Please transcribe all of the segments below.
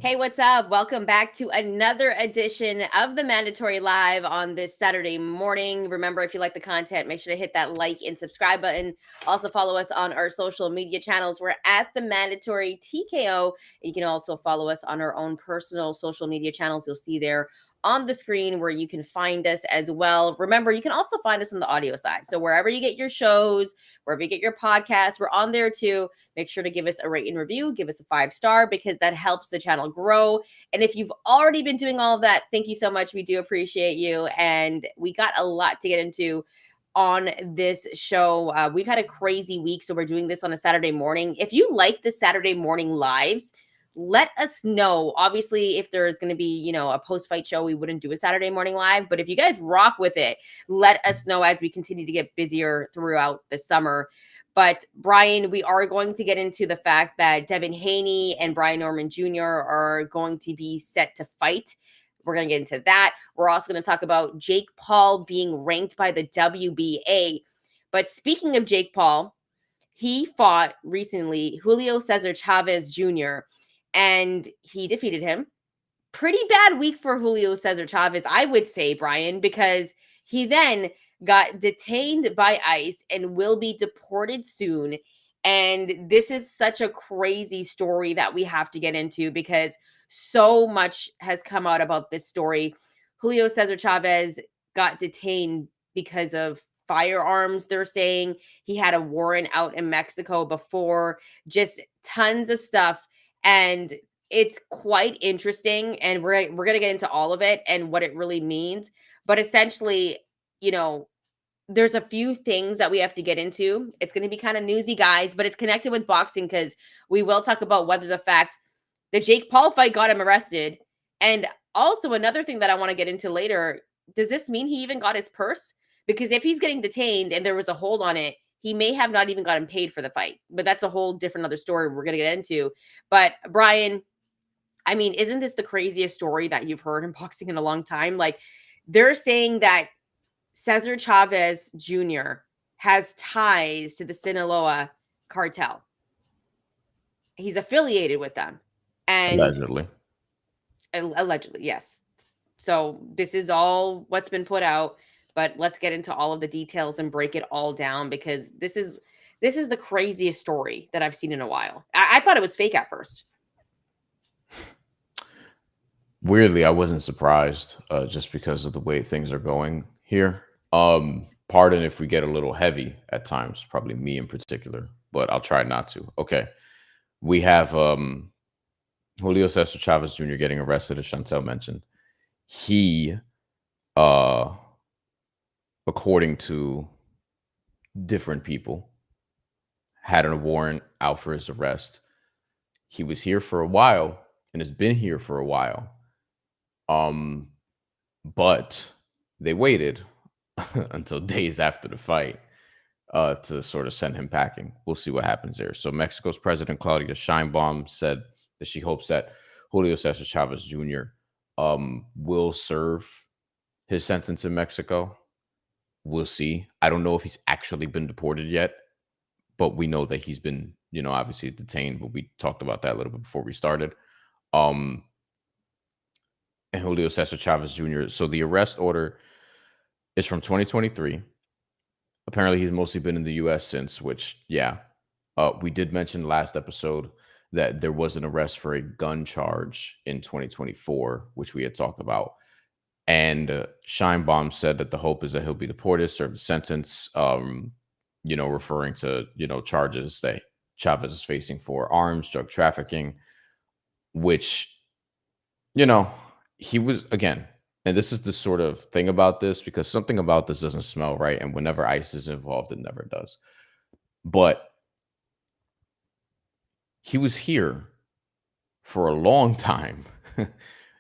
Hey, what's up? Welcome back to another edition of the Mandatory Live on this Saturday morning. Remember, if you like the content, make sure to hit that like and subscribe button. Also, follow us on our social media channels. We're at the Mandatory TKO. You can also follow us on our own personal social media channels. You'll see there on the screen where you can find us as well. Remember, you can also find us on the audio side. So, wherever you get your shows, wherever you get your podcasts, we're on there too. Make sure to give us a rate and review, give us a 5-star because that helps the channel grow. And if you've already been doing all of that, thank you so much. We do appreciate you. And we got a lot to get into on this show. We've had a crazy week, so we're doing this on a Saturday morning. If you like the Saturday morning lives, let us know. Obviously, if there's going to be, a post-fight show, we wouldn't do a Saturday morning live. But if you guys rock with it, let us know as we continue to get busier throughout the summer. But Bryan, we are going to get into the fact that Devin Haney and Brian Norman Jr. are going to be set to fight. We're going to get into that. We're also going to talk about Jake Paul being ranked by the WBA. But speaking of Jake Paul, he fought recently Julio Cesar Chavez Jr. and he defeated him. Pretty bad week for Julio Cesar Chavez, I would say, Bryan, because he then got detained by ICE and will be deported soon. And this is such a crazy story that we have to get into because so much has come out about this story. Julio Cesar Chavez got detained because of firearms, they're saying. He had a warrant out in Mexico before, just tons of stuff. And it's quite interesting, and we're going to get into all of it and what it really means. But essentially, there's a few things that we have to get into. It's going to be kind of newsy, guys, but it's connected with boxing because we will talk about whether the fact the Jake Paul fight got him arrested. And also another thing that I want to get into later, does this mean he even got his purse? Because if he's getting detained and there was a hold on it, he may have not even gotten paid for the fight. But that's a whole different other story we're going to get into. But Bryan, I mean, isn't this the craziest story that you've heard in boxing in a long time? Like, they're saying that Cesar Chavez Jr. has ties to the Sinaloa cartel. He's affiliated with them. And allegedly, yes. So this is all what's been put out, but let's get into all of the details and break it all down because this is the craziest story that I've seen in a while. I thought it was fake at first. Weirdly, I wasn't surprised just because of the way things are going here. Pardon if we get a little heavy at times, probably me in particular, but I'll try not to. Okay. We have Julio Cesar Chavez Jr. getting arrested, as Shantelle mentioned. He, according to different people, had a warrant out for his arrest. He was here for a while and has been here for a while. But they waited until days after the fight to sort of send him packing. We'll see what happens there. So Mexico's President Claudia Sheinbaum said that she hopes that Julio Cesar Chavez Jr. Will serve his sentence in Mexico. We'll see. I don't know if he's actually been deported yet, but we know that he's been, obviously detained, but we talked about that a little bit before we started. And Julio Cesar Chavez Jr. So the arrest order is from 2023. Apparently, he's mostly been in the U.S. since, which, yeah. We did mention last episode that there was an arrest for a gun charge in 2024, which we had talked about. And Sheinbaum said that the hope is that he'll be deported, serve the sentence, referring to, charges that Chavez is facing for arms, drug trafficking, which, he was, again, and this is the sort of thing about this, because something about this doesn't smell right. And whenever ICE is involved, it never does. But he was here for a long time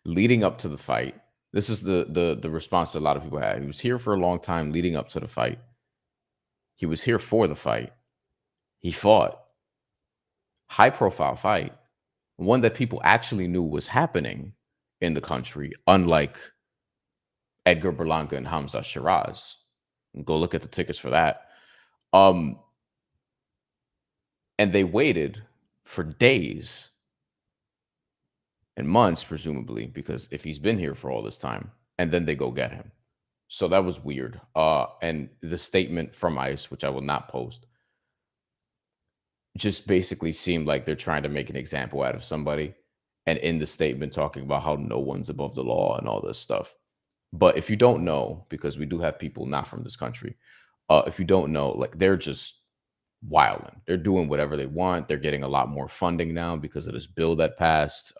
leading up to the fight. This is the response that a lot of people had. He was here for a long time leading up to the fight. He was here for the fight. He fought. High profile fight. One that people actually knew was happening in the country, unlike Edgar Berlanga and Hamza Shiraz. Go look at the tickets for that. And they waited for days and months, presumably, because if he's been here for all this time, and then they go get him. So that was weird. And the statement from ICE, which I will not post, just basically seemed like they're trying to make an example out of somebody. And in the statement, talking about how no one's above the law and all this stuff. But if you don't know, because we do have people not from this country, if you don't know, like they're just wilding. They're doing whatever they want. They're getting a lot more funding now because of this bill that passed.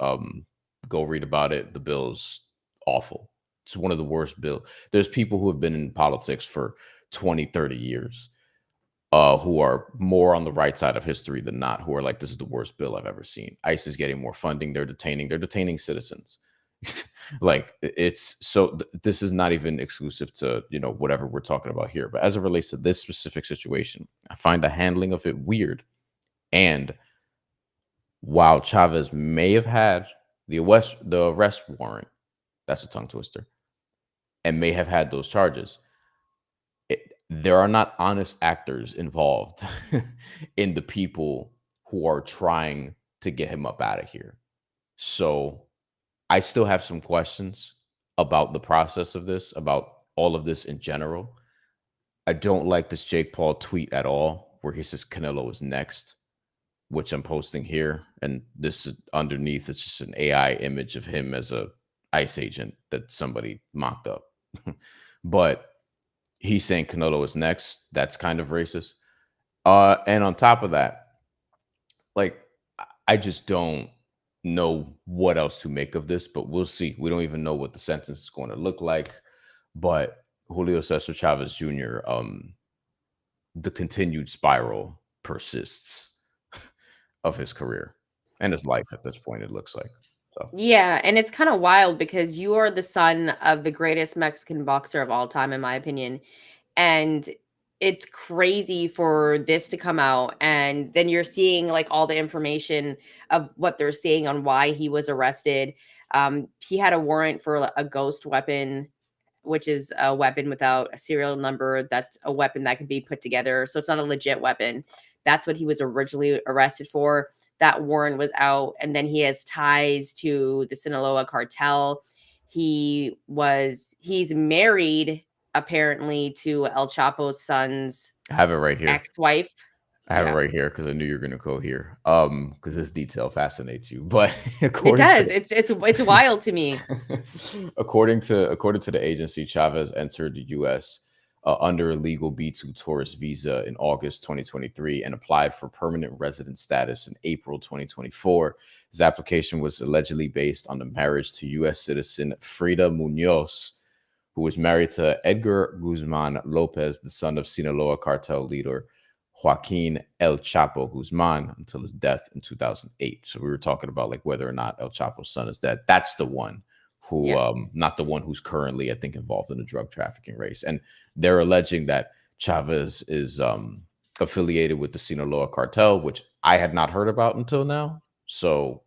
Go read about it. The bill's awful. It's one of the worst bills. There's people who have been in politics for 20, 30 years who are more on the right side of history than not, who are like, this is the worst bill I've ever seen. ICE is getting more funding. They're detaining citizens. Like it's so this is not even exclusive to, whatever we're talking about here. But as it relates to this specific situation, I find the handling of it weird. And while Chavez may have had the arrest warrant, that's a tongue twister, and may have had those charges, there are not honest actors involved in the people who are trying to get him up out of here. So I still have some questions about the process of this, about all of this in general. I don't like this Jake Paul tweet at all, where he says Canelo is next, which I'm posting here. And this is underneath, it's just an AI image of him as a ICE agent that somebody mocked up. But he's saying Canelo is next. That's kind of racist. And on top of that, like I just don't know what else to make of this, but we'll see. We don't even know what the sentence is going to look like. But Julio Cesar Chavez Jr., the continued spiral persists of his career and his life at this point, it looks like. So Yeah, and it's kind of wild because you are the son of the greatest Mexican boxer of all time, in my opinion. And it's crazy for this to come out. And then you're seeing like all the information of what they're saying on why he was arrested. He had a warrant for a ghost weapon, which is a weapon without a serial number. That's a weapon that can be put together. So it's not a legit weapon. That's what he was originally arrested for. That warrant was out. And then he has ties to the Sinaloa cartel. He's married apparently to El Chapo's son's I have it right here. ex-wife. I have it Yeah. right here because I knew you were gonna go here. Because this detail fascinates you. But It according to does. It's wild to me. according to the agency, Chavez entered the U.S. Under a legal B2 tourist visa in August 2023 and applied for permanent resident status in April 2024. His application was allegedly based on the marriage to U.S. citizen Frida Munoz, who was married to Edgar Guzman Lopez, the son of Sinaloa cartel leader Joaquin El Chapo Guzman, until his death in 2008. So we were talking about like whether or not El Chapo's son is dead. That's the one who, Yeah. not the one who's currently, I think, involved in the drug trafficking race. And they're alleging that Chavez is affiliated with the Sinaloa cartel, which I had not heard about until now. So,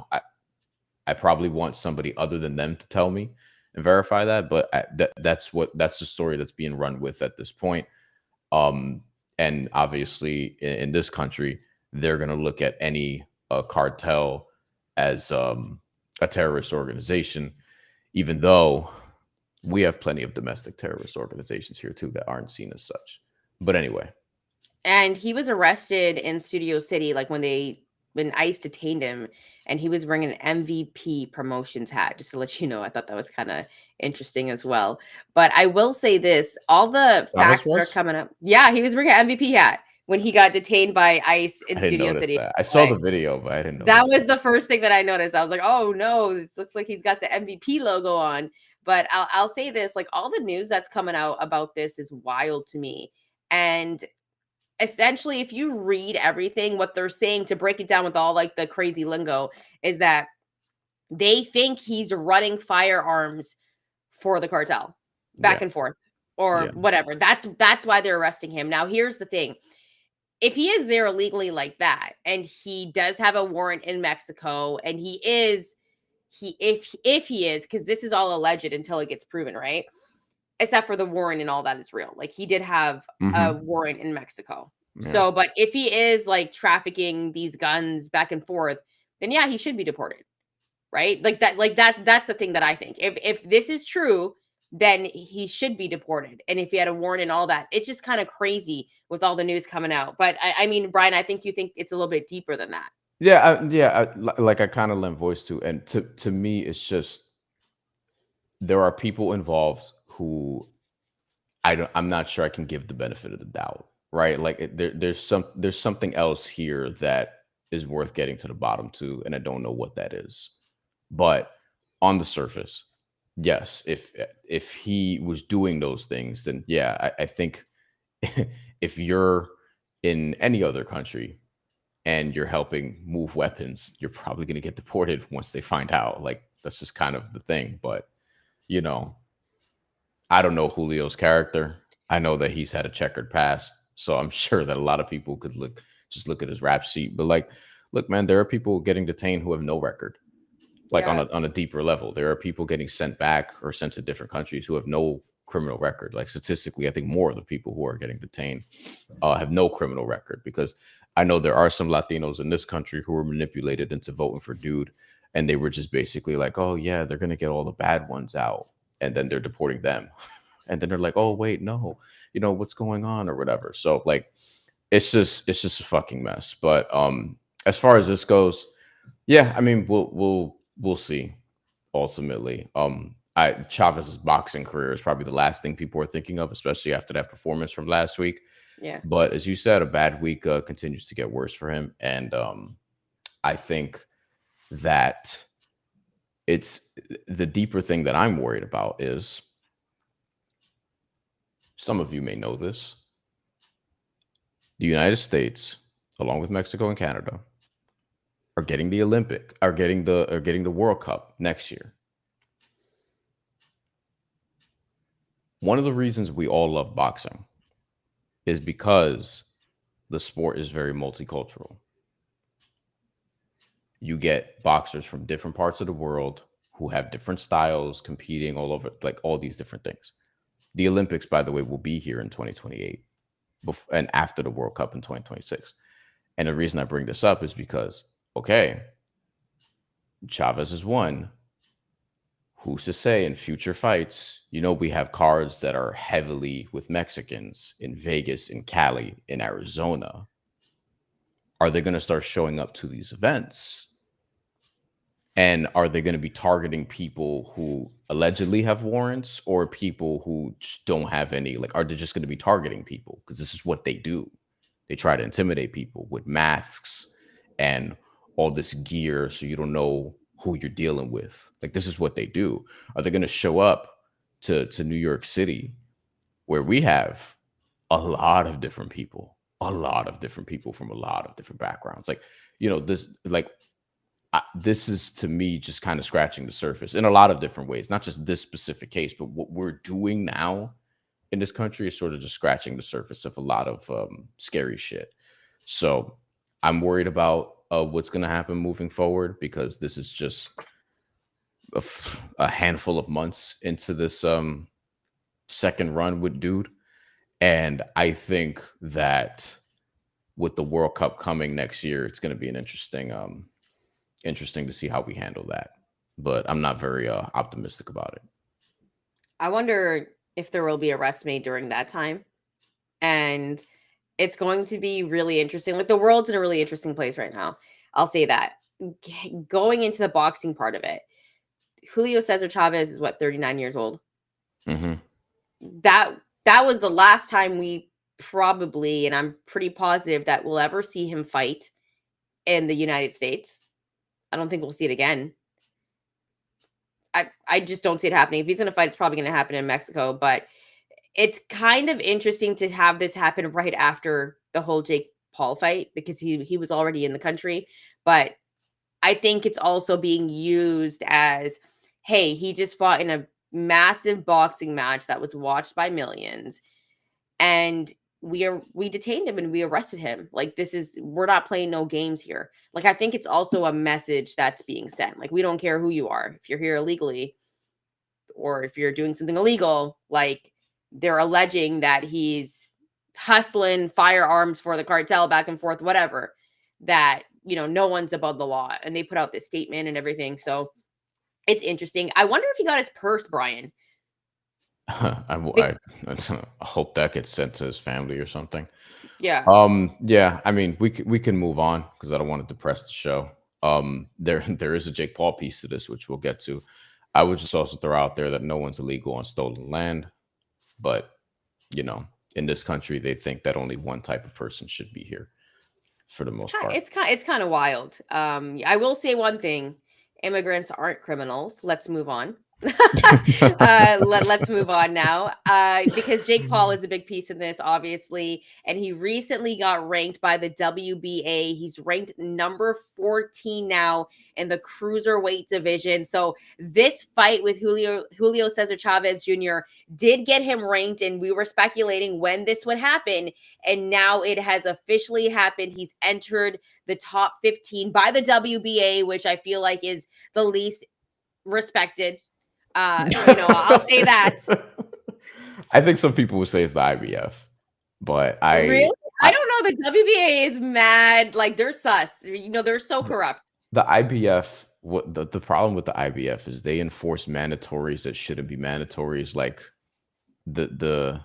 I probably want somebody other than them to tell me and verify that. But that's the story that's being run with at this point. And obviously, in this country, they're going to look at any cartel as a terrorist organization, even though we have plenty of domestic terrorist organizations here too that aren't seen as such. But anyway, And he was arrested in Studio City, like when ICE detained him, and he was wearing an MVP promotions hat. Just to let you know, I thought that was kind of interesting as well. But I will say this: all the Chavez facts that are was. coming up. Yeah, he was wearing an MVP hat when he got detained by ICE in I didn't Studio notice City. that. I saw the video, but I didn't That notice was that. the first thing that I noticed. I was like, "Oh no, this looks like he's got the MVP logo on." But I'll say this: like all the news that's coming out about this is wild to me, and essentially, if you read everything, what they're saying to break it down with all like the crazy lingo is that they think he's running firearms for the cartel back Yeah, and forth or yeah. whatever. That's why they're arresting him. Now, here's the thing. If he is there illegally like that and he does have a warrant in Mexico and if he is, because this is all alleged until it gets proven, right? Except for the warrant and all that is real. Like he did have a Hmm. warrant in Mexico. Yeah. So, but if he is like trafficking these guns back and forth, then yeah, he should be deported. right? That's the thing that I think. If this is true, then he should be deported. And if he had a warrant and all that, it's just kind of crazy with all the news coming out. But I mean, Brian, I think you think it's a little bit deeper than that. Like I kind of lend voice to, and to me, it's just there are people involved who I'm not sure I can give the benefit of the doubt, right? Like there's something else here that is worth getting to the bottom to, and I don't know what that is. But on the surface, yes, if he was doing those things, then yeah, I think if you're in any other country and you're helping move weapons, you're probably going to get deported once they find out. Like that's just kind of the thing. But you know, I don't know Julio's character. I know that he's had a checkered past, so I'm sure that a lot of people could look at his rap sheet. But like, look, man, there are people getting detained who have no record. Like Yeah. on a deeper level, there are people getting sent back or sent to different countries who have no criminal record. Like statistically, I think more of the people who are getting detained have no criminal record, because I know there are some Latinos in this country who were manipulated into voting for dude, and they were just basically like, oh yeah, they're gonna get all the bad ones out, and then they're deporting them, and then they're like, oh wait, no, what's going on or whatever. So like, it's just a fucking mess. But as far as this goes, yeah, I mean, we'll see ultimately. I Chavez's boxing career is probably the last thing people are thinking of, especially after that performance from last week. Yeah. But as you said, a bad week continues to get worse for him, and I think that it's the deeper thing that I'm worried about is, some of you may know this, the United States, along with Mexico and Canada, are getting the World Cup next year. One of the reasons we all love boxing is because the sport is very multicultural. You get boxers from different parts of the world who have different styles competing all over, like all these different things. The Olympics, by the way, will be here in 2028 and after the World Cup in 2026. And the reason I bring this up is because, okay, Chavez is one. Who's to say in future fights, we have cards that are heavily with Mexicans in Vegas, in Cali, in Arizona. Are they going to start showing up to these events? And are they going to be targeting people who allegedly have warrants, or people who just don't have any? Like, are they just going to be targeting people? Because this is what they do. They try to intimidate people with masks and all this gear, so you don't know who you're dealing with. Like, this is what they do. Are they going to show up to New York City, where we have a lot of different people from a lot of different backgrounds? Like, this is, to me, just kind of scratching the surface in a lot of different ways, not just this specific case, but what we're doing now in this country is sort of just scratching the surface of a lot of scary shit. So I'm worried about what's going to happen moving forward, because this is just a handful of months into this second run with dude. And I think that with the World Cup coming next year, it's going to be an interesting to see how we handle that. But I'm not very optimistic about it. I wonder if there will be arrests made during that time. And it's going to be really interesting. Like, the world's in a really interesting place right now. I'll say that. Going into the boxing part of it, Julio Cesar Chavez is what, 39 years old. Mm-hmm. That was the last time we probably, and I'm pretty positive that we'll ever see him fight in the United States. I don't think we'll see it again. I just don't see it happening. If he's going to fight, it's probably going to happen in Mexico. But it's kind of interesting to have this happen right after the whole Jake Paul fight, because he was already in the country. But I think it's also being used as, hey, he just fought in a massive boxing match that was watched by millions, and we detained him and we arrested him. Like, we're not playing no games here. Like, I think it's also a message that's being sent. Like, we don't care who you are. If you're here illegally, or if you're doing something illegal, like, they're alleging that he's hustling firearms for the cartel back and forth, whatever, that no one's above the law, and they put out this statement and everything. So it's interesting. I wonder if he got his purse, Bryan. I hope that gets sent to his family or something. Yeah. Yeah, I mean, we can move on because I don't want to depress the show. There is a Jake Paul piece to this, which we'll get to. I would just also throw out there that no one's illegal on stolen land, but you know, in this country, they think that only one type of person should be here for the most part. It's kind of wild. I will say one thing: immigrants aren't criminals. Let's move on. Let's move on now, because Jake Paul is a big piece in this, obviously, and he recently got ranked by the WBA. He's ranked number 14 now in the cruiserweight division. So this fight with Julio Cesar Chavez Jr. did get him ranked, and we were speculating when this would happen, and now it has officially happened. He's entered the top 15 by the WBA, which I feel like is the least respected. I'll say that. I think some people would say it's the IBF, but Really? I don't know. The WBA is mad. Like, they're sus. They're so corrupt. the IBF. What the problem with the IBF is they enforce mandatories that shouldn't be mandatories, like the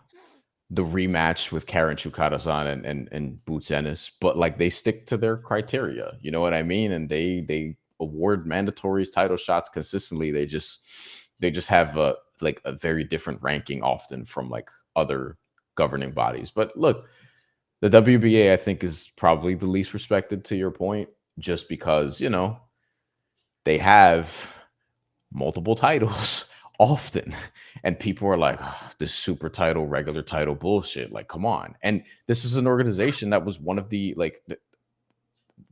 rematch with Karen Chukadazan and Boots Ennis, but like they stick to their criteria. You know what I mean? And they award mandatories, title shots consistently. They just have a very different ranking often from like other governing bodies. But look, the WBA I think is probably the least respected, to your point, just because they have multiple titles often, and people are like, "Oh, this super title, regular title bullshit." Like, come on. And this is an organization that was one of the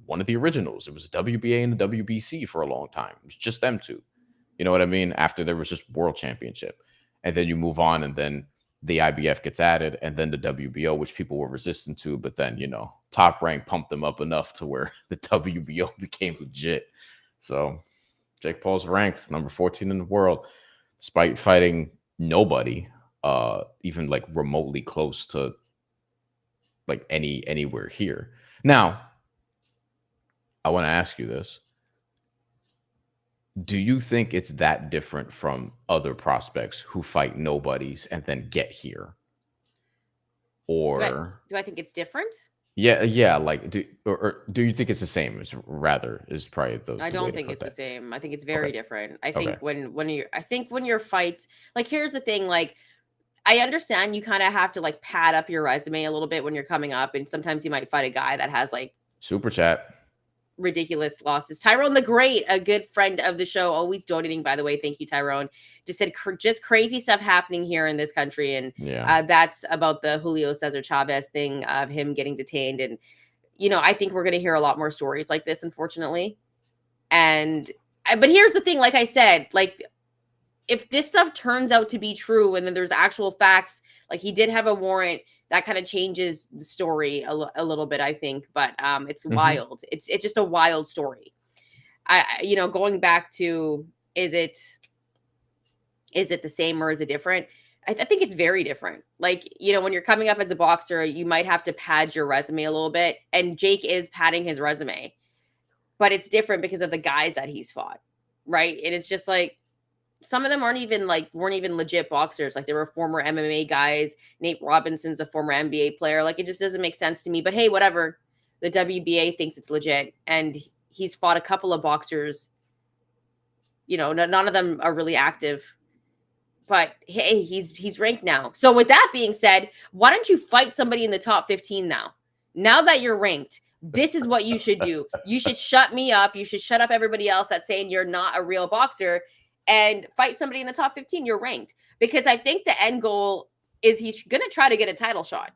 originals. It was WBA and the WBC for a long time. It was just them two. You know what I mean? After there was just World Championship, and then you move on, and then the IBF gets added, and then the WBO, which people were resistant to, but then Top Rank pumped them up enough to where the WBO became legit. So Jake Paul's ranked number 14 in the world, despite fighting nobody, even like remotely close to like anywhere here. Now, I want to ask you this. Do you think it's that different from other prospects who fight nobodies and then get here? Or do I think it's different? yeah, like or do you think it's the same? Is probably the I way don't to think put it's the that. same. I think it's very Okay. different. I Okay. think when you're fights, like, here's the thing, like, I understand you kind of have to like pad up your resume a little bit when you're coming up, and sometimes you might fight a guy that has like Super chat. ridiculous losses. Tyrone the Great, a good friend of the show, always donating, by the way. Thank you, Tyrone. Just said just crazy stuff happening here in this country, and Yeah. that's about the Julio Cesar Chavez thing of him getting detained. And I think we're going to hear a lot more stories like this, unfortunately. And but here's the thing, like I said, like, if this stuff turns out to be true and then there's actual facts, like he did have a warrant, that kind of changes the story a little bit, I think. But it's Hmm. wild. It's just a wild story. Going back to, is it the same or is it different? I think it's very different. Like, when you're coming up as a boxer, you might have to pad your resume a little bit, and Jake is padding his resume, but it's different because of the guys that he's fought, right? And it's just like, some of them weren't even legit boxers. Like, they were former MMA guys. Nate Robinson's a former NBA player. Like, it just doesn't make sense to me. But hey, whatever. The WBA thinks it's legit, and he's fought a couple of boxers. None of them are really active. But hey, he's ranked now. So with that being said, why don't you fight somebody in the top 15 now? Now that you're ranked, this is what you should do. You should shut me up. You should shut up everybody else that's saying you're not a real boxer, and fight somebody in the top 15. You're ranked. Because I think the end goal is he's going to try to get a title shot.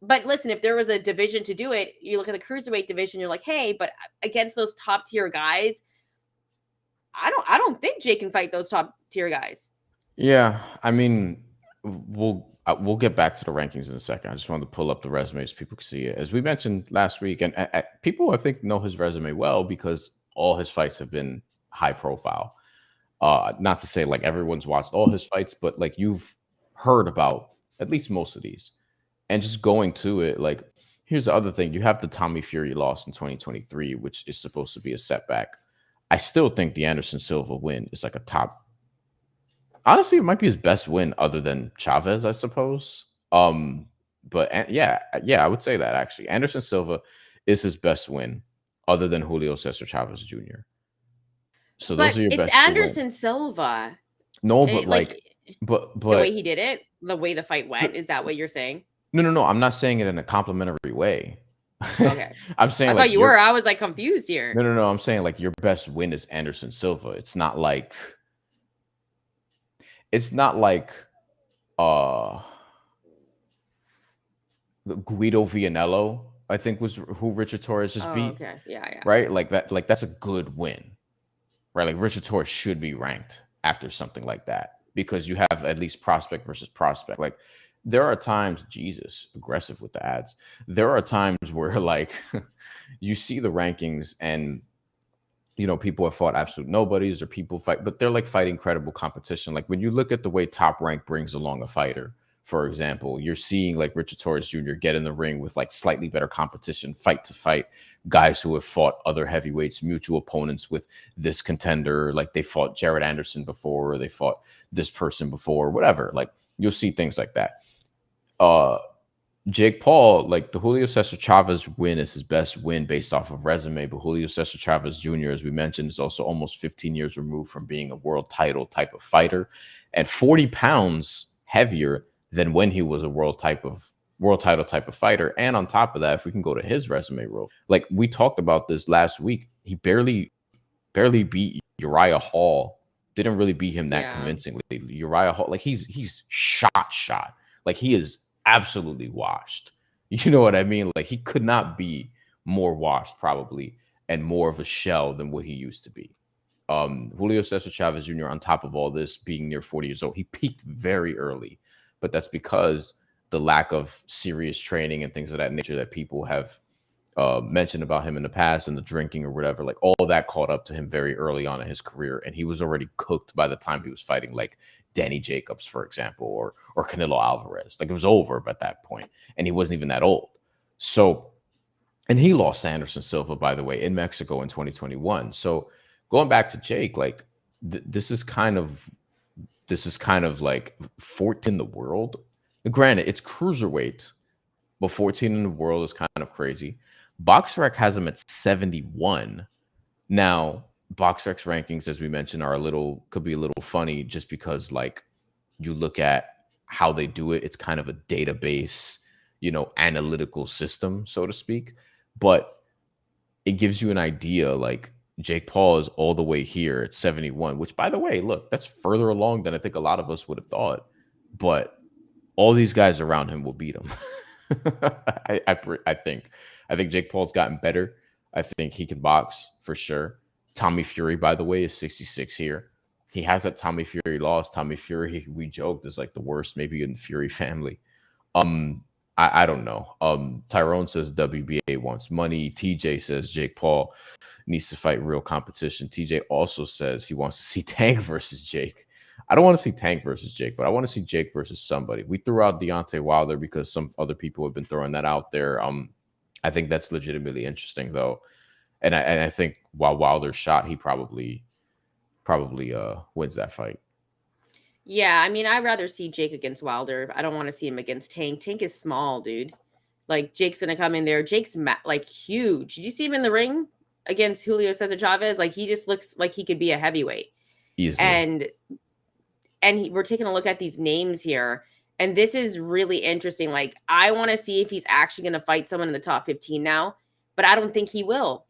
But listen, if there was a division to do it, you look at the cruiserweight division, you're like, hey, but against those top tier guys, I don't think Jake can fight those top tier guys. Yeah, I mean, we'll get back to the rankings in a second. I just wanted to pull up the resumes so people can see it. As we mentioned last week, and people I think know his resume well because all his fights have been high profile. Not to say like everyone's watched all his fights, but like you've heard about at least most of these. And just going to it, like Here's the other thing. You have the Tommy Fury loss in 2023, which is supposed to be a setback. I still think the Anderson Silva win is like a top. Honestly, it might be his best win other than Chavez, I suppose. Yeah, I would say that actually. Anderson Silva is his best win other than Julio Cesar Chavez Jr. So those But are your it's best two wins. Anderson Silva. No, but Like the way but he did it, the way the fight no, went, is that what you're saying? no. I'm not saying it in a complimentary way. Okay. I'm saying I like thought you were. your I was like confused here. no. I'm saying like your best win is Anderson Silva. It's not like uh Guido Vianello, I think was who Richard Torres just Oh, beat, okay. Yeah, yeah. right? Like that's a good win, right? Like Richard Torres should be ranked after something like that because you have at least prospect versus prospect. Like there are times, Jesus, aggressive with the ads. There are times where like you see the rankings and people have fought absolute nobodies or people fight, but they're like fighting credible competition. Like when you look at the way Top Rank brings along a fighter, for example, you're seeing like Richard Torres Jr. get in the ring with like slightly better competition, fight to fight, guys who have fought other heavyweights, mutual opponents with this contender, like they fought Jared Anderson before, or they fought this person before, whatever. Like you'll see things like that. Uh Jake Paul, like the Julio Cesar Chavez win is his best win based off of resume, but Julio Cesar Chavez Jr., as we mentioned, is also almost 15 years removed from being a world title type of fighter and 40 pounds heavier than when he was a world title type of fighter. And on top of that, if we can go to his resume like we talked about this last week, he barely beat Uriah Hall. Didn't really beat him that Yeah. convincingly. Uriah Hall, like he's shot. Like he is absolutely washed. You know what I mean? Like he could not be more washed, probably, and more of a shell than what he used to be. Julio Cesar Chavez Jr., on top of all this, being near 40 years old, he peaked very early, but that's because the lack of serious training and things of that nature that people have mentioned about him in the past and the drinking or whatever, like all that caught up to him very early on in his career. And he was already cooked by the time he was fighting like Danny Jacobs, for example, or Canelo Alvarez. Like it was over at that point, and he wasn't even that old. So, and he lost to Anderson Silva, by the way, in Mexico in 2021. So going back to Jake, like this is kind of like 14 in the world. Granted, it's cruiserweight, but 14 in the world is kind of crazy. BoxRec has him at 71. Now, BoxRec's rankings, as we mentioned, could be a little funny just because like you look at how they do it. It's kind of a database, analytical system, so to speak. But it gives you an idea like Jake Paul is all the way here at 71, which by the way, look, that's further along than I think a lot of us would have thought. But all these guys around him will beat him. I think Jake Paul's gotten better. I think he can box for sure. Tommy Fury, by the way, is 66 here. He has that Tommy Fury loss. Tommy Fury, we joked, is like the worst, maybe in the Fury family. Um, I don't know. Tyrone says WBA wants money. TJ says Jake Paul needs to fight real competition. TJ also says he wants to see Tank versus Jake. I don't want to see Tank versus Jake, but I want to see Jake versus somebody. We threw out Deontay Wilder because some other people have been throwing that out there. I think that's legitimately interesting though, and I think while Wilder's shot, he probably wins that fight. Yeah, I mean, I'd rather see Jake against Wilder. I don't want to see him against Tank. Tank is small, dude. Like Jake's gonna come in there. Jake's like huge. Did you see him in the ring against Julio Cesar Chavez? Like he just looks like he could be a heavyweight. Easily. And we're taking a look at these names here, and this is really interesting. Like I want to see if he's actually going to fight someone in the top 15 now, but I don't think he will.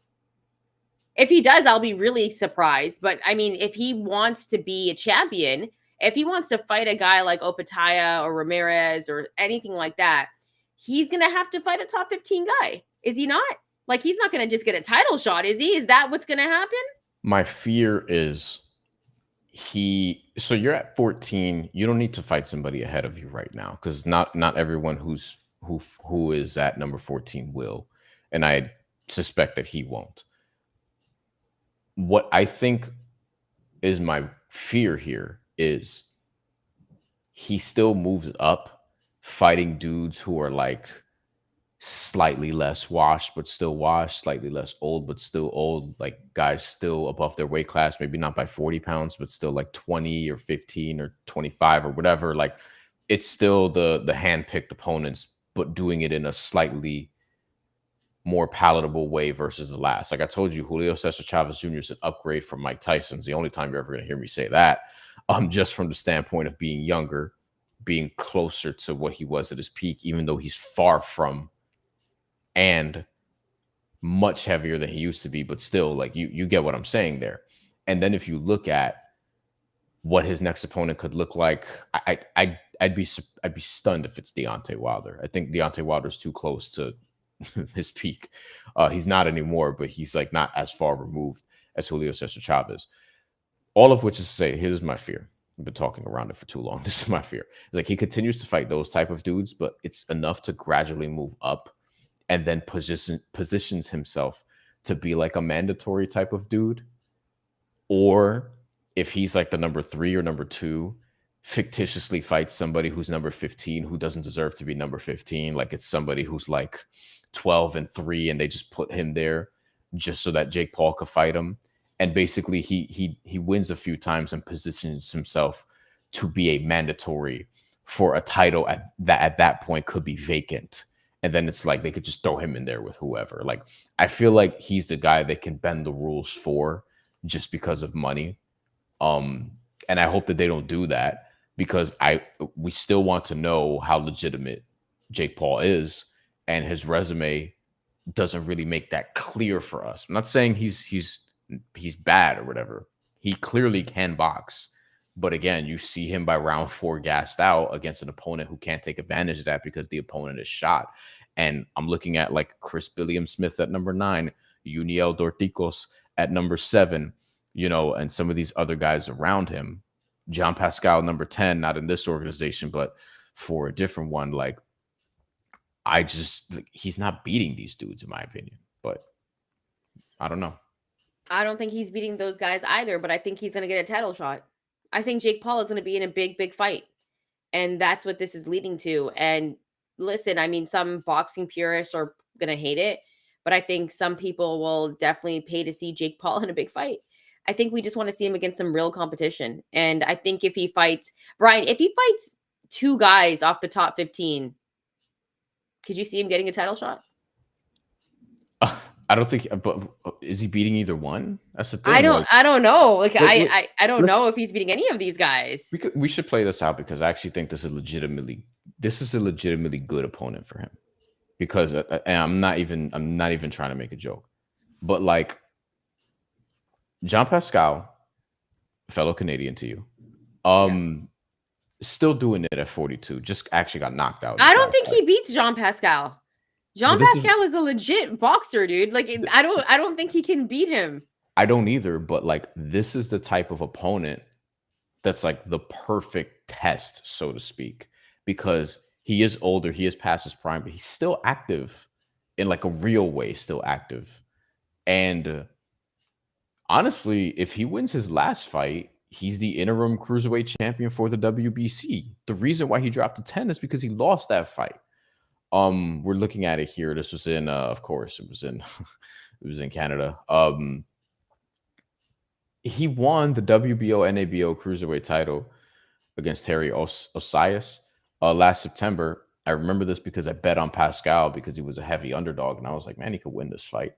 If he does, I'll be really surprised. But I mean, if he wants to be a champion, if he wants to fight a guy like Opataya or Ramirez or anything like that, he's going to have to fight a top 15 guy. Is he not? Like he's not going to just get a title shot, is he? Is that what's going to happen? My fear is so you're at 14. You don't need to fight somebody ahead of you right now because not everyone who is at number 14 will, and I suspect that he won't. What I think is my fear here is he still moves up fighting dudes who are like slightly less washed, but still washed, slightly less old, but still old. Like guys still above their weight class, maybe not by 40 pounds, but still like 20 or 15 or 25 or whatever. Like it's still the hand-picked opponents, but doing it in a slightly more palatable way versus the last. Like I told you, Julio Cesar Chavez Jr. is an upgrade from Mike Tyson's. The only time you're ever going to hear me say that, just from the standpoint of being younger, being closer to what he was at his peak, even though he's far from and much heavier than he used to be, but still, like you get what I'm saying there. And then if you look at what his next opponent could look like, I'd be stunned if it's Deontay Wilder. I think Deontay Wilder's too close to his peak. He's not anymore, but he's like not as far removed as Julio Cesar Chavez. All of which is to say, here's my fear. I've been talking around it for too long. This is my fear. It's like he continues to fight those type of dudes, but it's enough to gradually move up and then positions himself to be like a mandatory type of dude. Or if he's like the number 3 or number 2, fictitiously fights somebody who's number 15 who doesn't deserve to be number 15. Like it's somebody who's like 12-3 and they just put him there just so that Jake Paul could fight him. And basically he wins a few times and positions himself to be a mandatory for a title at that point could be vacant. And then it's like they could just throw him in there with whoever. Like I feel like he's the guy they can bend the rules for just because of money. And I hope that they don't do that because we still want to know how legitimate Jake Paul is, and his resume doesn't really make that clear for us. I'm not saying he's bad or whatever. He clearly can box. But again, you see him by round 4 gassed out against an opponent who can't take advantage of that because the opponent is shot. And I'm looking at like Chris Billiam Smith at number 9, Uniel Dorticos at number 7, and some of these other guys around him. John Pascal, number 10, not in this organization, but for a different one. Like, he's not beating these dudes, in my opinion. But I don't know. I don't think he's beating those guys either, but I think he's going to get a title shot. I think Jake Paul is going to be in a big, big fight. And that's what this is leading to. And listen, I mean, some boxing purists are going to hate it, but I think some people will definitely pay to see Jake Paul in a big fight. I think we just want to see him against some real competition. And I think if he fights, Bryan, if he fights 2 guys off the top 15, could you see him getting a title shot? I don't think, but is he beating either one? That's the thing. I don't know. Like I don't know if he's beating any of these guys. We should play this out because I actually think this is a legitimately good opponent for him. Because and I'm not even trying to make a joke, but like John Pascal, fellow Canadian to you, still doing it at 42. Just actually got knocked out. I don't think he beats John Pascal. John Pascal is a legit boxer, dude. Like I don't think he can beat him. I don't either, but like this is the type of opponent that's like the perfect test, so to speak, because he is older, he is past his prime, but he's still active in like a real way, still active. And honestly, if he wins his last fight, he's the interim cruiserweight champion for the WBC. The reason why he dropped to 10 is because he lost that fight. We're looking at it here. This was in, of course, it was in Canada. He won the WBO NABO cruiserweight title against Terry Osias last September. I remember this because I bet on Pascal because he was a heavy underdog, and I was like, man, he could win this fight.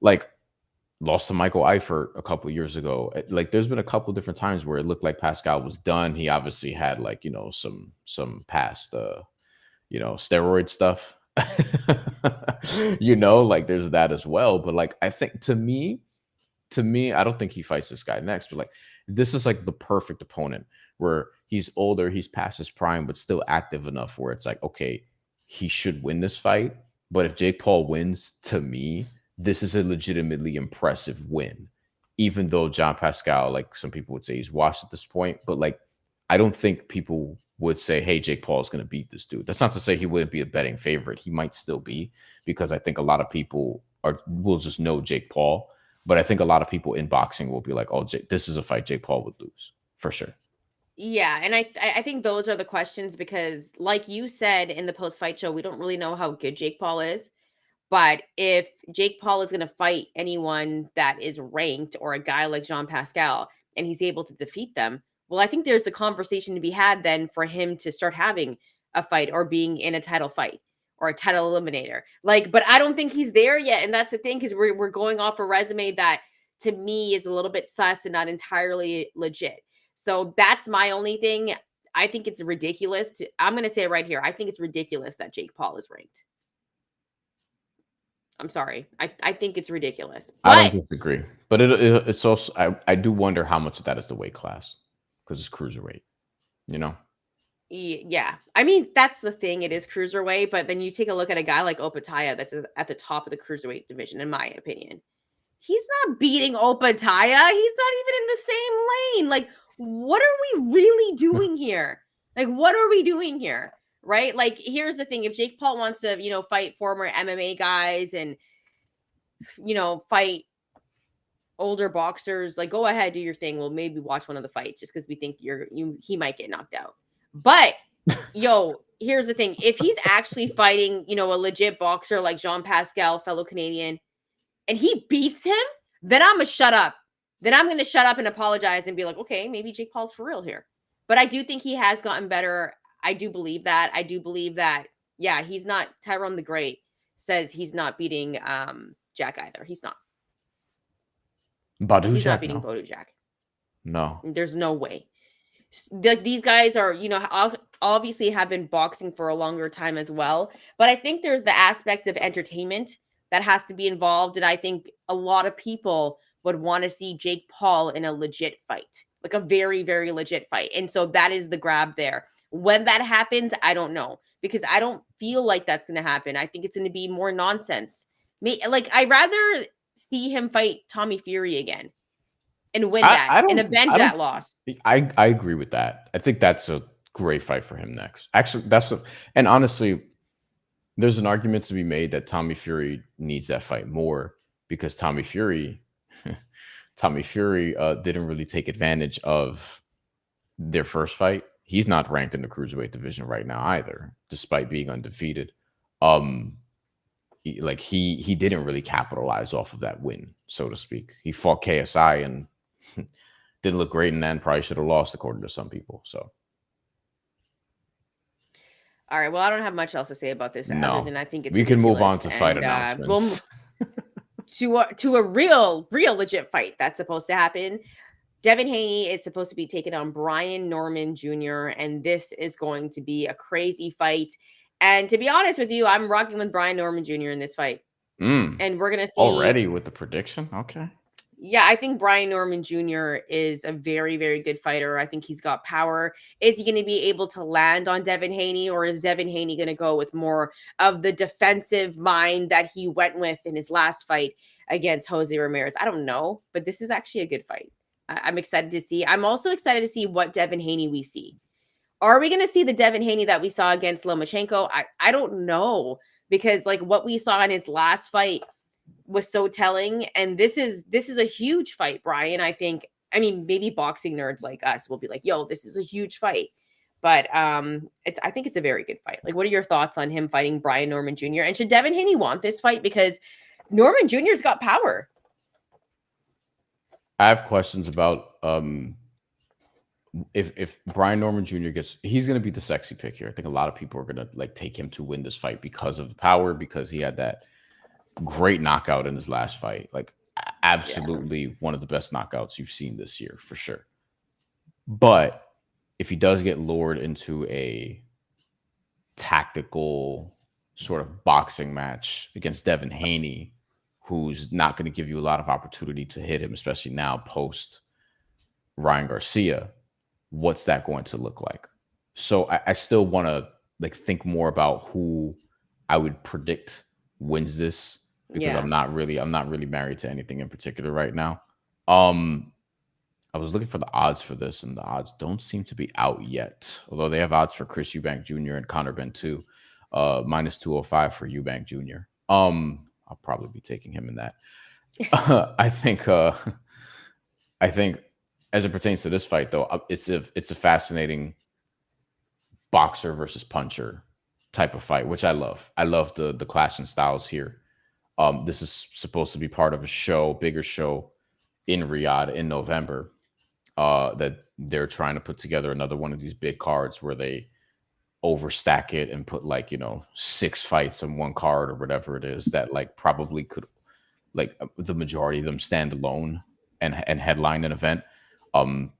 Like, lost to Michael Eifert a couple years ago. Like, there's been a couple different times where it looked like Pascal was done. He obviously had like some past steroid stuff. Like there's that as well. But like I think to me, I don't think he fights this guy next. But like this is like the perfect opponent where he's older, he's past his prime, but still active enough where it's like, okay, he should win this fight. But if Jake Paul wins, to me, this is a legitimately impressive win. Even though John Pascal, like some people would say he's washed at this point, but like I don't think people would say, hey, Jake Paul is going to beat this dude. That's not to say he wouldn't be a betting favorite. He might still be, because I think a lot of people will just know Jake Paul. But I think a lot of people in boxing will be like, oh, this is a fight Jake Paul would lose for sure. Yeah, and I think those are the questions because, like you said in the post fight show, we don't really know how good Jake Paul is. But if Jake Paul is going to fight anyone that is ranked or a guy like Jean Pascal and he's able to defeat them, well, I think there's a conversation to be had then for him to start having a fight or being in a title fight or a title eliminator. Like, but I don't think he's there yet. And that's the thing because we're going off a resume that to me is a little bit sus and not entirely legit. So that's my only thing. I think it's ridiculous. I'm going to say it right here. I think it's ridiculous that Jake Paul is ranked. I'm sorry. I think it's ridiculous. I don't But disagree, but it's also I do wonder how much of that is the weight class because it's cruiserweight. You know, yeah. I mean, that's the thing. It is cruiserweight, but then you take a look at a guy like Opataya that's at the top of the cruiserweight division, in my opinion. He's not beating Opataya. He's not even in the same lane. Like, what are we really doing here? Like, what are we doing here? Right? Like, here's the thing. If Jake Paul wants to, fight former MMA guys and, fight older boxers, like go ahead, do your thing. We'll maybe watch one of the fights just because we think he might get knocked out. But here's the thing: if he's actually fighting, a legit boxer like Jean Pascal, fellow Canadian, and he beats him, then I'm gonna shut up. Then I'm gonna shut up and apologize and be like, okay, maybe Jake Paul's for real here. But I do think he has gotten better. I do believe that. I do believe that. Yeah, he's not. Tyrone the Great says he's not beating Jack either. He's not. Badu He's not Jack, beating no, Bodu Jack. no. There's no way. These guys are, obviously have been boxing for a longer time as well. But I think there's the aspect of entertainment that has to be involved. And I think a lot of people would want to see Jake Paul in a legit fight, like a very, very legit fight. And so that is the grab there. When that happens, I don't know because I don't feel like that's going to happen. I think it's going to be more nonsense. Like, I'd rather see him fight Tommy Fury again and win that I and don't avenge I don't that loss. I agree with that. I think that's a great fight for him next. Actually, and honestly, there's an argument to be made that Tommy Fury needs that fight more because Tommy Fury didn't really take advantage of their first fight. He's not ranked in the cruiserweight division right now either, despite being undefeated. Um, he didn't really capitalize off of that win, so to speak. He fought KSI and didn't look great, and then probably should have lost, according to some people. So All right. Well, I don't have much else to say about this other no, than I think it's we can move on ridiculous. to fight And we'll announcements. to a real legit fight that's supposed to happen. Devin Haney is supposed to be taking on Brian Norman Jr. and this is going to be a crazy fight. And to be honest with you, I'm rocking with Brian Norman Jr. in this fight. And we're gonna see. Already with the prediction, okay. Yeah, I think Brian Norman Jr. is a very, very good fighter. I think he's got power. Is he going to be able to land on Devin Haney, or is Devin Haney going to go with more of the defensive mind that he went with in his last fight against Jose Ramirez? I don't know, but this is actually a good fight. I'm excited to see. I'm also excited to see what Devin Haney we see. Are we going to see the Devin Haney that we saw against Lomachenko? I don't know because like what we saw in his last fight was so telling, and this is a huge fight, Brian. I mean maybe boxing nerds like us will be like, yo, this is a huge fight, but I think it's a very good fight. Like, what are your thoughts on him fighting Brian Norman Jr., and should Devin Haney want this fight because Norman Jr.'s got power? I have questions about if Brian Norman Jr. he's going to be the sexy pick here. I think a lot of people are going to like take him to win this fight because of the power, because he had that great knockout in his last fight. Like absolutely one of the best knockouts you've seen this year for sure. But if he does get lured into a tactical sort of boxing match against Devin Haney, who's not going to give you a lot of opportunity to hit him, especially now post Ryan Garcia, what's that going to look like? So I still want to like think more about who I would predict wins this because I'm not really married to anything in particular right now. I was looking for the odds for this, and the odds don't seem to be out yet. Although they have odds for Chris Eubank Jr. and Conor Benn too, minus 205 for Eubank Jr. I'll probably be taking him in that. I think, and as it pertains to this fight, though, it's a fascinating boxer versus puncher type of fight, which I love. I love the clash in styles here. This is supposed to be part of a show, bigger show in Riyadh in November. That they're trying to put together another one of these big cards where they overstack it and put like 6 fights on one card or whatever it is that like probably could like the majority of them stand alone and headline an event. Um,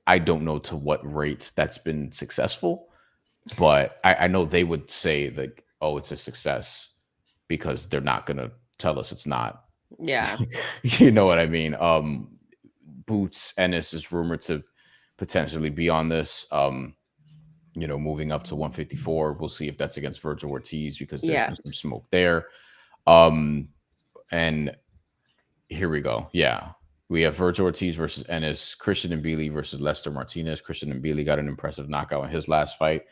I don't know to what rate that's been successful, but I know they would say like, oh, it's a success because they're not gonna tell us it's not. Yeah. You know what I mean? Boots Ennis is rumored to potentially be on this. Moving up to 154. We'll see if that's against Virgil Ortiz because there's Yeah. been some smoke there. And here we go. Yeah. We have Virgil Ortiz versus Ennis, Christian Mbili versus Lester Martinez. Christian Mbili got an impressive knockout in his last fight.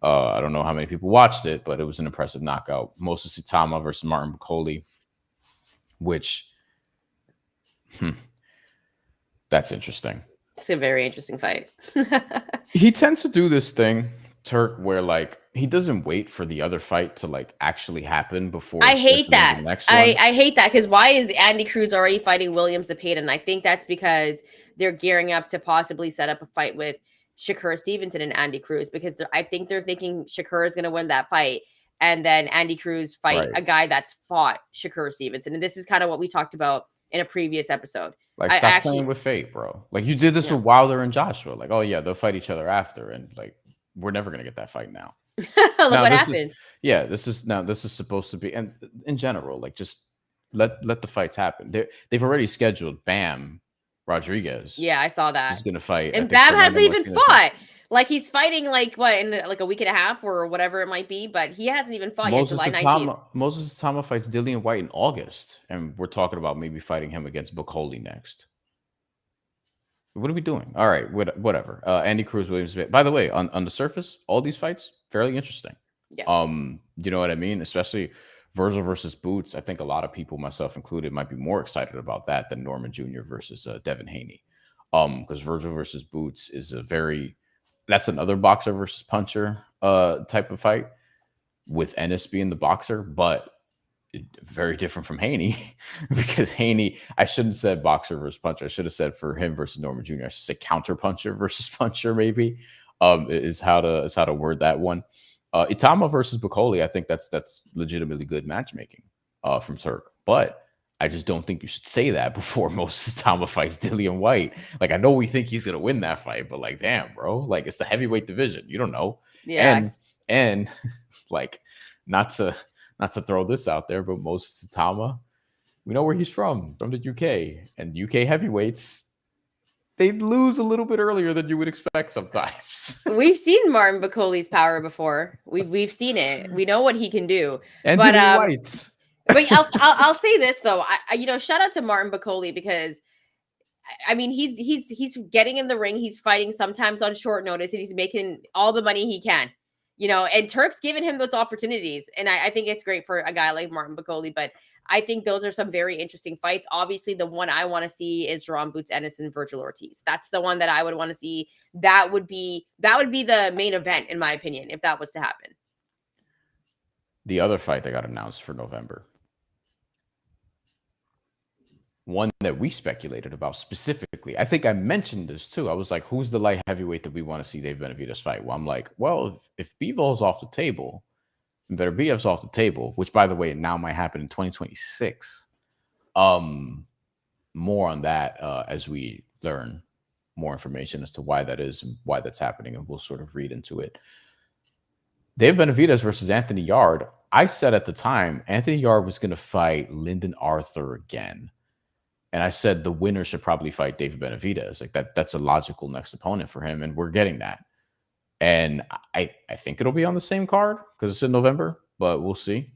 I don't know how many people watched it, but it was an impressive knockout. Moses Itama versus Martin Bacoli, which that's interesting. It's a very interesting fight. He tends to do this thing, Turk, where like he doesn't wait for the other fight to like actually happen before I hate that. the next one. I hate that because why is Andy Cruz already fighting William Zepeda? And I think that's because they're gearing up to possibly set up a fight with Shakur Stevenson and Andy Cruz because I think they're thinking Shakur is going to win that fight. And then Andy Cruz fight a guy that's fought Shakur Stevenson. And this is kind of what we talked about in a previous episode. Like, stop playing with fate, bro. Like, you did this with Wilder and Joshua. Like, oh, yeah, they'll fight each other after. And, like, we're never going to get that fight now. Look what happened. This is supposed to be, and in general, like, just let the fights happen. They've already scheduled Bam Rodriguez. Yeah, I saw that. He's going to fight. And Bam hasn't even fought. Like, he's fighting, like, what, in like a week and a half or whatever it might be, but he hasn't even fought yet, July 19th. Moses Itama fights Dillian White in August, and we're talking about maybe fighting him against Bacoli next. What are we doing? All right, whatever. Andy Cruz, Williams. By the way, on the surface, all these fights, fairly interesting. Yeah. You know what I mean? Especially Virgil versus Boots. I think a lot of people, myself included, might be more excited about that than Norman Jr. versus Devin Haney. Because Virgil versus Boots is that's another boxer versus puncher type of fight, with Ennis being the boxer, but very different from Haney because Haney, I shouldn't have said boxer versus puncher. I should have said for him versus Norman Jr. I should say counter puncher versus puncher, maybe is how to word that one. Itama versus Bacoli, I think that's legitimately good matchmaking from Turk, but I just don't think you should say that before Moses Itama fights Dillian White. Like, I know we think he's gonna win that fight, but like, damn, bro, like it's the heavyweight division. You don't know. Yeah. And like, not to throw this out there, but Moses Itama, we know where he's from the UK, and UK heavyweights, they lose a little bit earlier than you would expect sometimes. We've seen Martin Bacoli's power before. We've seen it. We know what he can do. And Dillian White's. But I'll say this though. I shout out to Martin Bacoli because I mean he's getting in the ring. He's fighting sometimes on short notice, and he's making all the money he can. And Turk's given him those opportunities, and I think it's great for a guy like Martin Bacoli. But I think those are some very interesting fights. Obviously, the one I want to see is Jerome Boots Ennis and Virgil Ortiz. That's the one that I would want to see. That would be the main event, in my opinion, if that was to happen. The other fight that got announced for November, one that we speculated about specifically. I think I mentioned this too. I was like, who's the light heavyweight that we want to see Dave Benavidez fight? Well, I'm like, well, if Bivol is off the table, Beterbiev's off the table, which, by the way, now might happen in 2026. More on that as we learn more information as to why that is and why that's happening, and we'll sort of read into it. Dave Benavidez versus Anthony Yard. I said at the time, Anthony Yard was going to fight Lyndon Arthur again. And I said the winner should probably fight David Benavidez. Like that's a logical next opponent for him, and we're getting that. And I think it'll be on the same card because it's in November, but we'll see.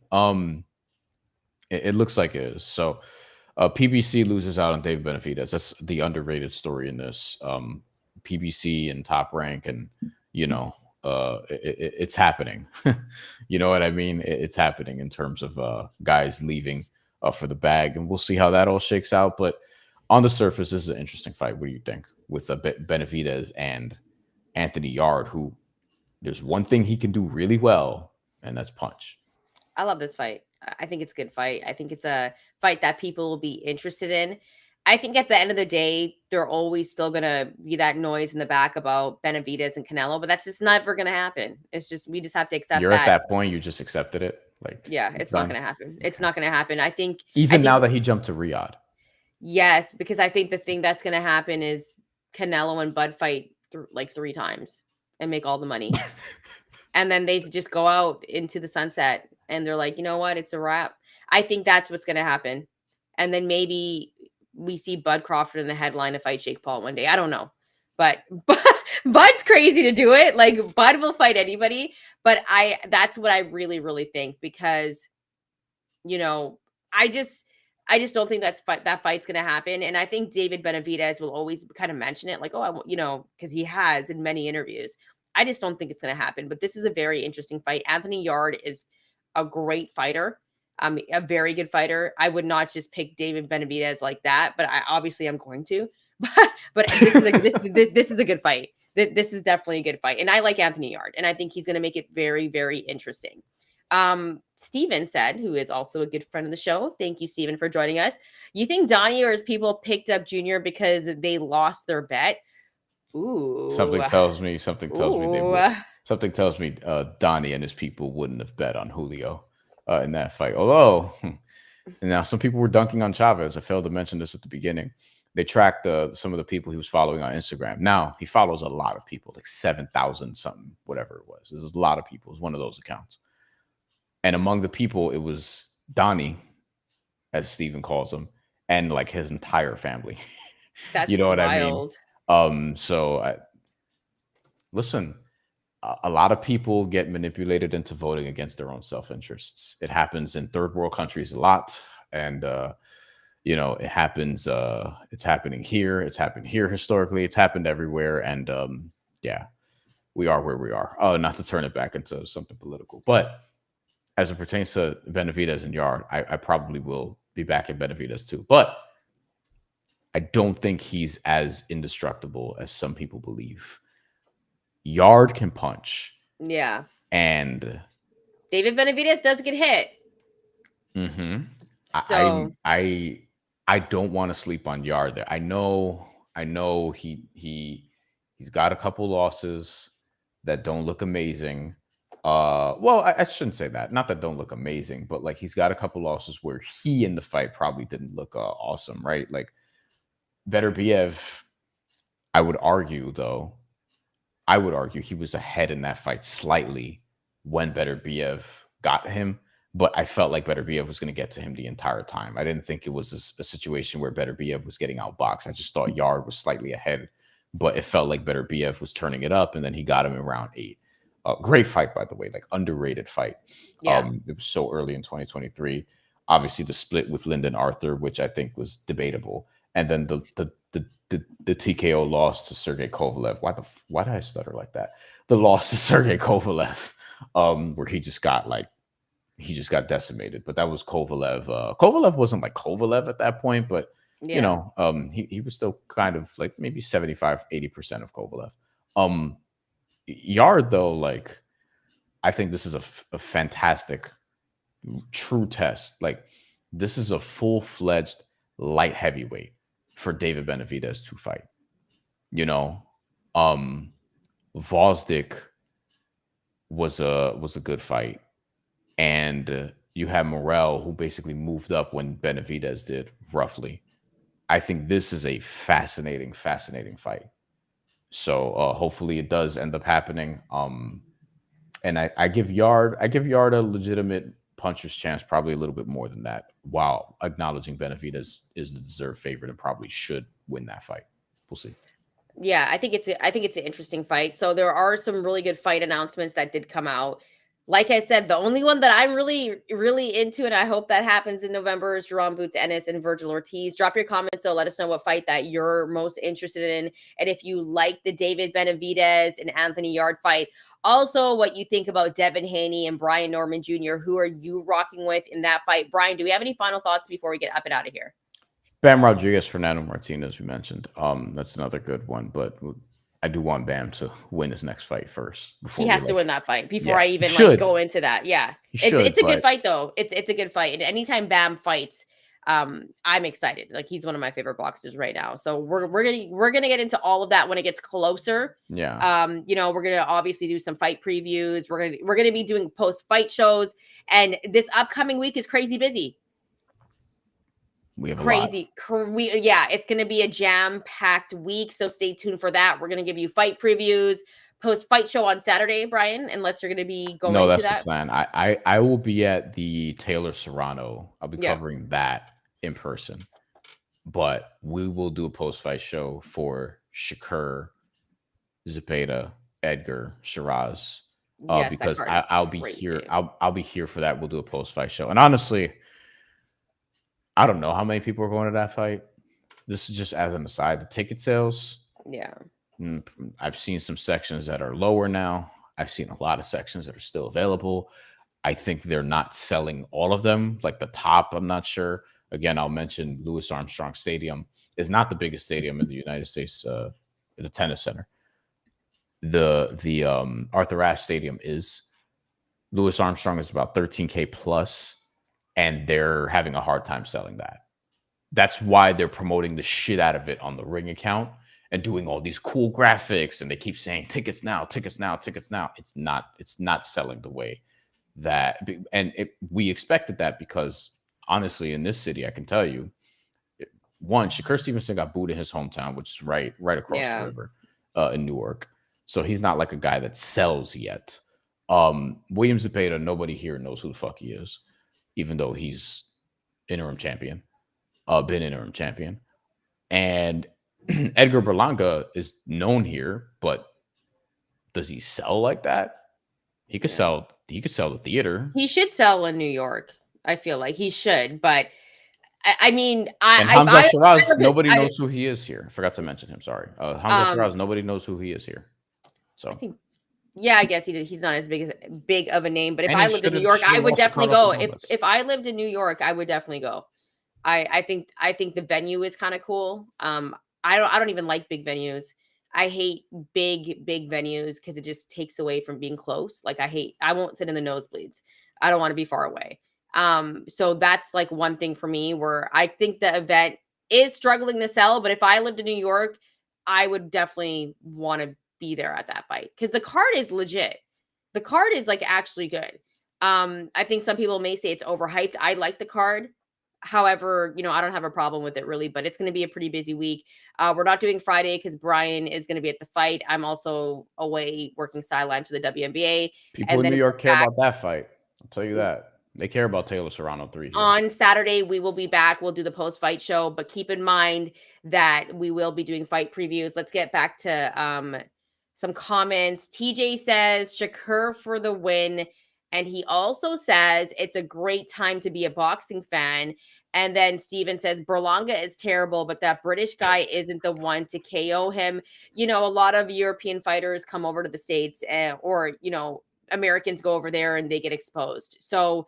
It looks like it is. So PBC loses out on David Benavidez. That's the underrated story in this. PBC and Top Rank, and it's happening. You know what I mean? It's happening in terms of guys leaving for the bag, and we'll see how that all shakes out. But On the surface, this is an interesting fight. What do you think with Benavidez and Anthony Yard, who there's one thing he can do really well, and that's punch. I love this fight. I think it's a good fight. I think it's a fight that people will be interested in. I think at the end of the day, they're always still gonna be that noise in the back about Benavidez and Canelo, but that's just never gonna happen. It's just we just have to accept You're at that. that point, you just accepted it. Like Yeah, it's it's not done. gonna happen. It's Okay. not gonna happen. I Even think now that he jumped to Riyadh. yes, because I think the thing that's gonna happen is Canelo and Bud fight like 3 times and make all the money. And then they just go out into the sunset and they're like, you know what? It's a wrap. I think that's what's going to happen. And then maybe we see Bud Crawford in the headline to fight Jake Paul one day. I don't know. But Bud's crazy to do it. Like Bud will fight anybody. But that's what I really, really think because, you know, I just don't think that fight's going to happen. And I think David Benavidez will always kind of mention it like, oh, because he has in many interviews. I just don't think it's going to happen. But this is a very interesting fight. Anthony Yard is a great fighter, a very good fighter. I would not just pick David Benavidez like that, but I'm going to. But this is a good fight. This is definitely a good fight, and I like Anthony Yard, and I think he's going to make it very, very interesting. Steven said, who is also a good friend of the show. Thank you, Steven, for joining us. You think Donnie or his people picked up Junior because they lost their bet? Ooh. Something tells me they Ooh. would. Something tells me Donnie and his people wouldn't have bet on Julio in that fight. Although, now some people were dunking on Chavez. I failed to mention this at the beginning. They tracked some of the people he was following on Instagram. Now he follows a lot of people, like 7,000 something, whatever it was. There's a lot of people. It's one of those accounts. And among the people, it was Donnie, as Steven calls him, and like his entire family. That's You know what wild. I mean? Listen, a lot of people get manipulated into voting against their own self-interests. It happens in third world countries a lot. And, it happens. It's happening here. It's happened here historically. It's happened everywhere. And yeah, we are where we are. Oh, not to turn it back into something political. But as it pertains to Benavidez and Yard, I probably will be back at Benavidez too. But I don't think he's as indestructible as some people believe. Yard can punch. Yeah. And David Benavidez does get hit. Mm-hmm. So I don't want to sleep on Yard there. I know he's got a couple losses that don't look amazing. Well, I shouldn't say that. Not that don't look amazing, but like he's got a couple losses where he in the fight probably didn't look awesome, right? Like Beterbiev, I would argue he was ahead in that fight slightly when Beterbiev got him, but I felt like Beterbiev was going to get to him the entire time. I didn't think it was a situation where Beterbiev was getting outboxed. I just thought Yard was slightly ahead, but it felt like Beterbiev was turning it up, and then he got him in round 8. Great fight, by the way, like underrated fight. yeah. It was so early in 2023. Obviously, the split with Lyndon Arthur, which I think was debatable, and then the TKO loss to Sergey Kovalev. Why did I stutter like that? The loss to Sergey Kovalev, where he just got decimated. But that was Kovalev. Kovalev wasn't like Kovalev at that point, but Yeah. he was still kind of like maybe 75-80% of Kovalev. Yard though, like I think this is a fantastic true test. Like this is a full-fledged light heavyweight for David Benavidez to fight. Vosdick was a good fight, and you have Morel, who basically moved up when Benavidez did, roughly. I think this is a fascinating fight. So hopefully it does end up happening. And I give Yard a legitimate puncher's chance, probably a little bit more than that, while acknowledging Benavidez is the deserved favorite and probably should win that fight. We'll see. Yeah, I think it's an interesting fight. So there are some really good fight announcements that did come out. Like I said, the only one that I'm really, really into, and I hope that happens in November, is Jerome Boots Ennis and Virgil Ortiz. Drop your comments, so let us know what fight that you're most interested in. And if you like the David Benavidez and Anthony Yard fight, also what you think about Devin Haney and Brian Norman Jr., who are you rocking with in that fight? Brian, do we have any final thoughts before we get up and out of here? Bam Rodriguez, Fernando Martinez, we mentioned. That's another good one, but I do want Bam to win his next fight first He before we has to like. win that fight before Yeah, I he even like should. go into that. Yeah. He should, It's a good but fight though. It's a good fight. And anytime Bam fights, I'm excited. Like he's one of my favorite boxers right now. So we're gonna get into all of that when it gets closer. yeah, We're gonna obviously do some fight previews. We're gonna be doing post fight shows, and this upcoming week is crazy busy. we have a lot. Yeah, it's going to be a jam packed week, so stay tuned for that. We're going to give you fight previews, post fight show on Saturday, Brian, unless you're going to be No, going to that's the that. plan. I will be at the Taylor Serrano. I'll be Yeah. covering that in person, but we will do a post fight show for Shakur, Zepeda, Edgar, Shiraz. Yes, that Because card is I'll be here. crazy. I'll be here for that. We'll do a post fight show. And honestly, I don't know how many people are going to that fight. This is just as an aside. The ticket sales, Yeah. I've seen some sections that are lower now. I've seen a lot of sections that are still available. I think they're not selling all of them. Like the top, I'm not sure. Again, I'll mention Louis Armstrong Stadium is not the biggest stadium in the United States, the tennis center. The Arthur Ashe Stadium is. Louis Armstrong is about 13K plus, and they're having a hard time selling that. That's why they're promoting the shit out of it on the Ring account and doing all these cool graphics, and they keep saying tickets now, tickets now, tickets now. It's not selling the way that, and we expected that because honestly, in this city, I can tell you, one, Shakur Stevenson got booed in his hometown, which is right across the Yeah. river in Newark. So he's not like a guy that sells yet. William Zepeda, nobody here knows who the fuck he is, even though he's interim champion, been interim champion. And Edgar Berlanga is known here, but does he sell like that? He could Yeah. sell. He could sell the theater. He should sell in New York. I feel like he should, but I mean, And if Hamza I Shiraz, lived in- nobody knows who he is here. I forgot to mention him. Sorry, Hamza um Shiraz, nobody knows who he is here. I So, think yeah, I guess he's not as big of a name, but if and I he lived in should New have York, I would lost to definitely Carlos go. Alvarez. If I lived in New York, I would definitely go. I think the venue is kind of cool. I don't even like big venues. I hate big venues because it just takes away from being close. Like I won't sit in the nosebleeds. I don't want to be far away. So that's like one thing for me where I think the event is struggling to sell, but if I lived in New York, I would definitely want to be there at that fight because the card is legit. The card is like actually good. I think some people may say it's overhyped. I like the card. However, I don't have a problem with it really, but it's going to be a pretty busy week. We're not doing Friday because Brian is going to be at the fight. I'm also away working sidelines for the WNBA. People And in then New we're York care back about that fight. I'll tell you that. They care about Taylor Serrano 3 here. on Saturday. We will be back. We'll do the post fight show, but keep in mind that we will be doing fight previews. Let's get back to some comments. TJ says Shakur for the win. And he also says it's a great time to be a boxing fan. And then Steven says Berlanga is terrible, but that British guy isn't the one to KO him. A lot of European fighters come over to the States or Americans go over there and they get exposed. So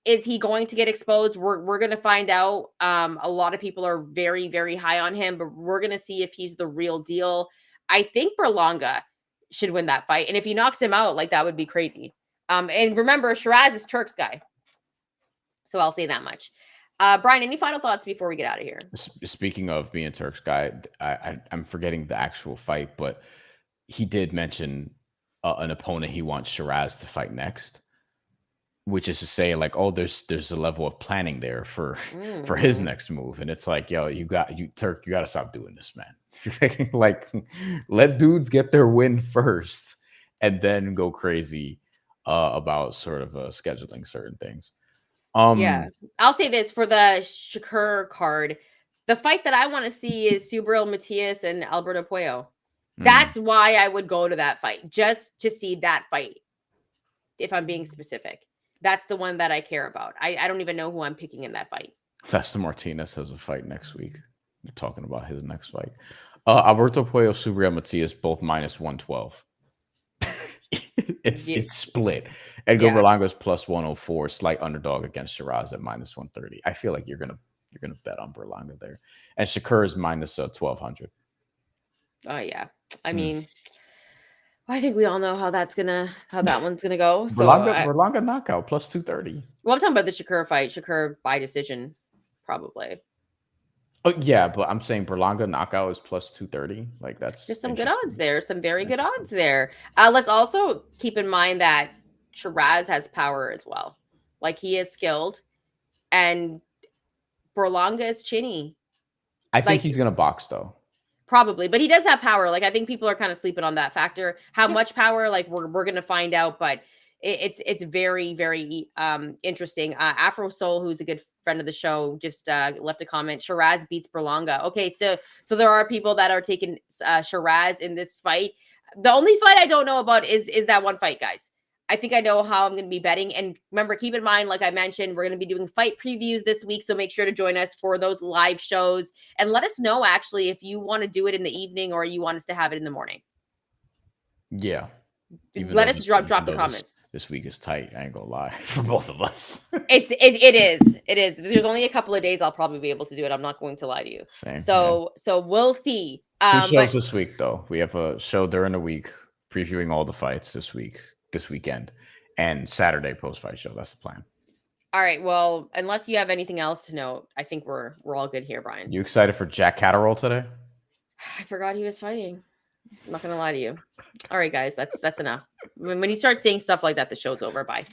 is he going to get exposed? We're going to find out. A lot of people are very, very high on him, but we're going to see if he's the real deal. I think Berlanga should win that fight. And if he knocks him out, like that would be crazy. And remember, Shiraz is Turk's guy. So I'll say that much. Brian, any final thoughts before we get out of here? Speaking of being Turk's guy, I'm forgetting the actual fight, but he did mention an opponent he wants Shiraz to fight next, which is to say, like, oh, there's a level of planning there for his Mhm. next move, and it's like, yo, Turk, you got to stop doing this, man. Like, let dudes get their win first, and then go crazy about sort of scheduling certain things. Yeah. I'll say this for the Shakur card. The fight that I want to see is Subriel Matias and Alberto Puello. Mm, That's why I would go to that fight, just to see that fight, if I'm being specific. That's the one that I care about. I don't even know who I'm picking in that fight. Festa Martinez has a fight next week. They're talking about his next fight. Alberto Puello, Subriel Matias, both minus 112. Yeah. It's split. Edgar Yeah. Berlanga is plus 104, slight underdog against Shiraz at minus 130. I feel like you're gonna You're gonna bet on Berlanga there, and Shakur is minus 1,200. Oh yeah, I mean, I think we all know how that one's gonna go. So, Berlanga knockout plus 230. well, I'm talking about the Shakur fight. Shakur by decision, probably. Oh yeah, but I'm saying Berlanga knockout is plus 230. Like that's There's some good odds there. Some very good Interesting. odds there. Let's also keep in mind that Shiraz has power as well. Like he is skilled, and Berlanga is chinny. I think Like he's gonna box though. probably, but he does have power. Like I think people are kind of sleeping on that factor. How much power? Like we're gonna find out, but it's very very interesting. Afro Soul, who's a good friend of the show, just left a comment. Shiraz beats Berlanga. Okay, so there are people that are taking Shiraz in this fight. The only fight I don't know about is that one fight, guys. I think I know how I'm going to be betting. And remember, keep in mind, like I mentioned, we're going to be doing fight previews this week. So make sure to join us for those live shows. And let us know, actually, if you want to do it in the evening or you want us to have it in the morning. Yeah. Let us drop the comments. This week is tight. I ain't gonna lie for both of us. It is. There's only a couple of days I'll probably be able to do it. I'm not going to lie to you. Same. So we'll see. 2 shows this week, though. We have a show during the week previewing all the fights this weekend, and Saturday post-fight show. That's the plan. All right. Well, unless you have anything else to note, I think we're all good here, Bryan. You excited for Jack Catterall today? I forgot he was fighting. I'm not gonna lie to you. All right, guys, that's enough. When you start saying stuff like that, the show's over. Bye.